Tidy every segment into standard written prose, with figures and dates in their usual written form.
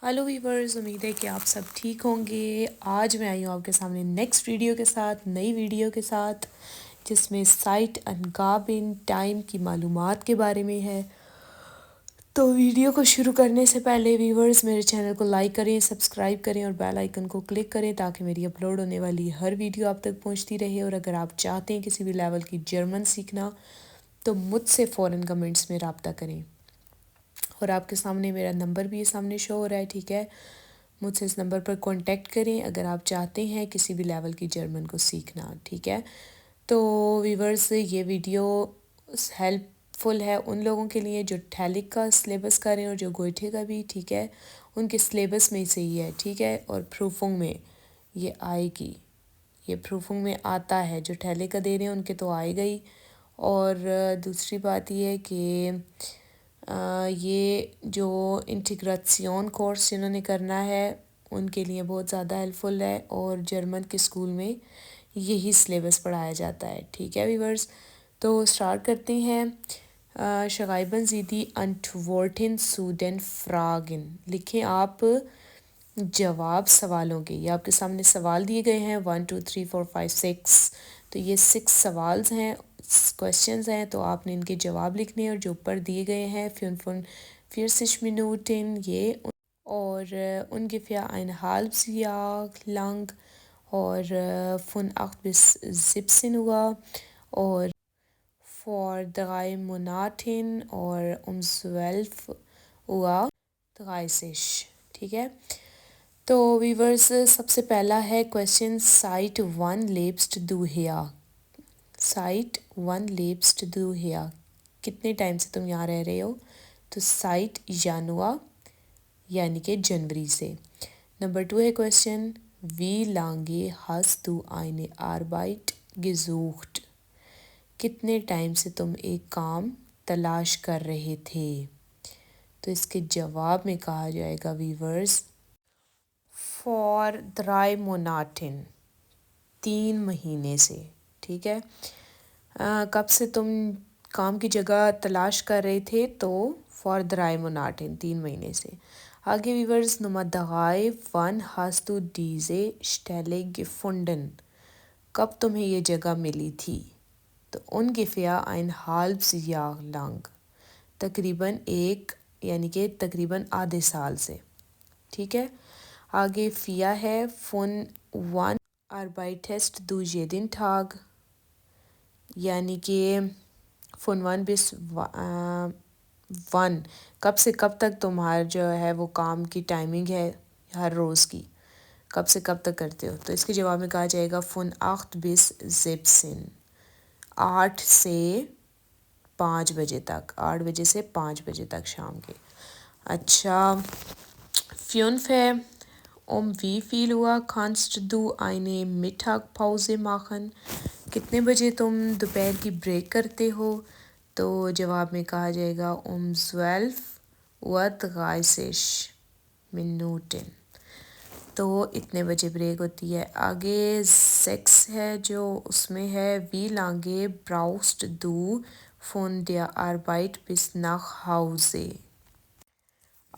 Hello viewers, उम्मीद है कि आप सब ठीक होंगे। आज मैं आई हूँ आपके सामने नेक्स्ट वीडियो के साथ, नई वीडियो के साथ, जिसमें साइट अनगाबिन टाइम की मालूमात के बारे में है। तो वीडियो को शुरू करने से पहले वीवर्स मेरे चैनल को लाइक करें, सब्सक्राइब करें और बेल आइकन को क्लिक करें ताकि मेरी अपलोड होने वाली हर वीडियो आप तक पहुँचती रहे। और अगर आप चाहते हैं किसी भी लेवल की जर्मन सीखना तो मुझसे फ़ौरन कमेंट्स में रब्ता करें। और आपके सामने मेरा नंबर भी सामने शो हो रहा है, ठीक है। मुझसे इस नंबर पर कांटेक्ट करें अगर आप चाहते हैं किसी भी लेवल की जर्मन को सीखना, ठीक है। तो वीवर्स, ये वीडियो हेल्पफुल है उन लोगों के लिए जो ठेलिक का सिलेबस कर रहे हैं और जो गोइठे का भी, ठीक है। उनके सिलेबस में से ही है, ठीक है। और प्रूफुंग में ये आएगी, ये प्रूफुंग में आता है। जो ठेले का दे रहे हैं उनके तो आएगा ही। और दूसरी बात ये है कि ये जो इंटीग्रेशन कोर्स जिन्होंने करना है उनके लिए बहुत ज़्यादा हेल्पफुल है। और जर्मन के स्कूल में यही सिलेबस पढ़ाया जाता है, ठीक है वीवर्स। तो स्टार्ट करते हैं। शगाइबन ज़ीदी अंटवर्टन सूडन फ्रागिन लिखें आप जवाब सवालों के। ये आपके सामने सवाल दिए गए हैं 1 2 3 4 5 6। तो ये 6 सवाल्स हैं, क्वेश्चंस हैं। तो आपने इनके जवाब लिखने हैं और जो ऊपर दिए गए हैं 45 Minuten ये और ungefähr ein halbes Jahr lang और von 8 bis 17 Uhr और vor 3 Monaten और 12:30 ठीक है। तो वीवर्स, सबसे पहला है question site 1 लेब्स्ट du her। Site 1 लेब्स्ट du her, कितने टाइम से तुम यहाँ रह रहे हो? तो साइट Januar यानी कि जनवरी से। नंबर 2 है question wie lange hast du eine Arbeit gesucht। कितने टाइम से तुम एक काम तलाश कर रहे थे? तो इसके जवाब में कहा जाएगा वीवर्स for 3 Monaten, 3 महीने से, ठीक है। कब से तुम काम की जगह तलाश कर रहे थे? तो for 3 Monaten, 3 महीने से। आगे viewers Nummer 3, wann hast du diese Stelle gefunden। कब तुम्हें ये जगह मिली थी? तो ungefähr ein halbes Jahr lang, तकरीबन एक यानी कि तकरीबन आधे साल से, ठीक है। आगे फिया है von wann arbeitest du jeden Tag, यानी कि von wann bis वन, कब से कब तक तुम्हारा जो है वो काम की टाइमिंग है हर रोज़ की, कब से कब तक करते हो? तो इसके जवाब में कहा जाएगा von 8 bis 17, 8 से 5 बजे तक, 8 बजे से 5 बजे तक शाम के। अच्छा, 5 है wie viel Uhr kannst du eine Mittagpause machen। कितने बजे तुम दोपहर की ब्रेक करते हो? तो जवाब में कहा जाएगा 12:30 Minuten। तो इतने बजे ब्रेक होती है। आगे 6 है जो उसमें है wie lange brauchst du von der Arbeit bis nach Hause।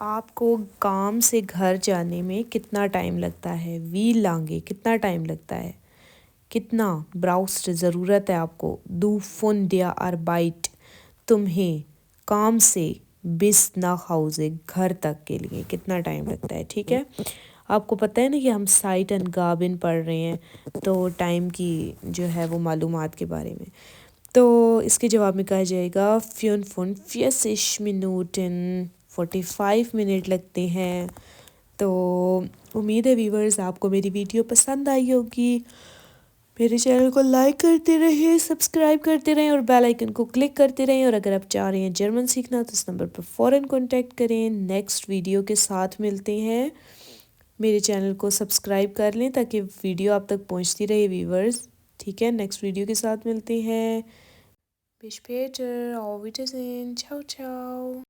आपको काम से घर जाने में कितना टाइम लगता है? wie lange कितना टाइम लगता है, कितना। brauchst ज़रूरत है आपको, du von der Arbeit तुम्हें काम से, bis nach Hause घर तक के लिए कितना टाइम लगता है, ठीक है। आपको पता है ना कि हम साइट अनगाबिन पढ़ रहे हैं, तो टाइम की जो है वो मालूमात के बारे में। तो इसके जवाब में कहा जाएगा 45 Minuten, 45 मिनट लगते हैं। तो उम्मीद है व्यूवर्स आपको मेरी वीडियो पसंद आई होगी। मेरे चैनल को लाइक करते रहें, सब्सक्राइब करते रहें और बेल आइकन को क्लिक करते रहें। और अगर आप चाह रहे हैं जर्मन सीखना तो इस नंबर पर फ़ौरन कांटेक्ट करें। नेक्स्ट वीडियो के साथ मिलते हैं। मेरे चैनल को सब्सक्राइब कर लें ताकि वीडियो आप तक पहुंचती रहे व्यूवर्स, ठीक है। नेक्स्ट वीडियो के साथ मिलते हैं। Bis später, auf Wiedersehen, ciao ciao।